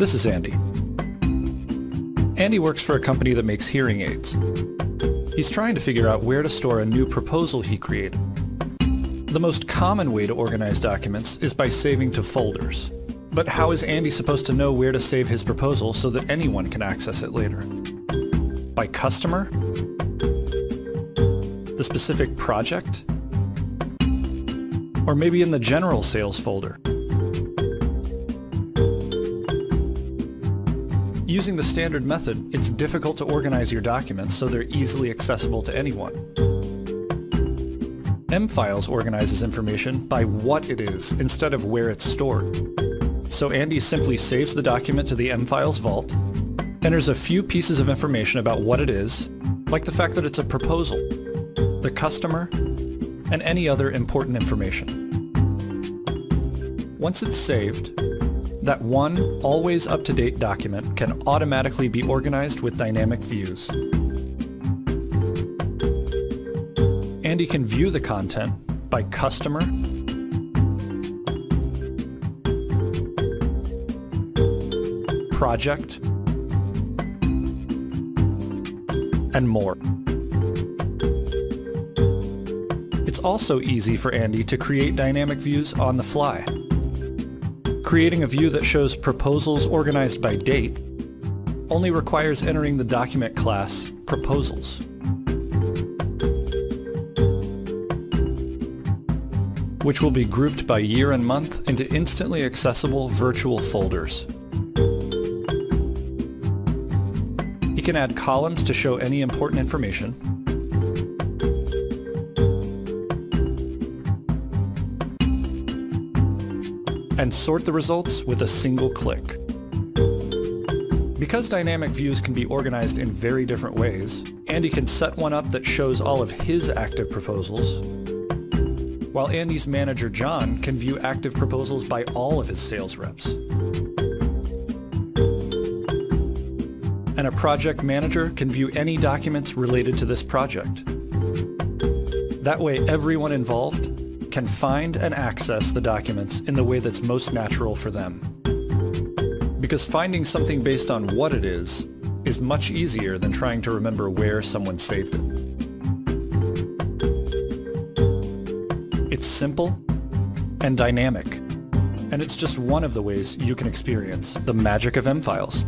This is Andy. Andy works for a company that makes hearing aids. He's trying to figure out where to store a new proposal he created. The most common way to organize documents is by saving to folders. But how is Andy supposed to know where to save his proposal so that anyone can access it later? By customer? The specific project? Or maybe in the general sales folder? Using the standard method, it's difficult to organize your documents so they're easily accessible to anyone. M-Files organizes information by what it is instead of where it's stored. So Andy simply saves the document to the M-Files vault, enters a few pieces of information about what it is, like the fact that it's a proposal, the customer, and any other important information. Once it's saved, that one always up-to-date document can automatically be organized with dynamic views. Andy can view the content by customer, project, and more. It's also easy for Andy to create dynamic views on the fly. Creating a view that shows proposals organized by date only requires entering the document class Proposals. Which will be grouped by year and month into instantly accessible virtual folders. You can add columns to show any important information, and sort the results with a single click. Because dynamic views can be organized in very different ways, Andy can set one up that shows all of his active proposals, while Andy's manager John can view active proposals by all of his sales reps. And a project manager can view any documents related to this project. That way everyone involved can find and access the documents in the way that's most natural for them. Because finding something based on what it is much easier than trying to remember where someone saved it. It's simple and dynamic, and it's just one of the ways you can experience the magic of M-Files.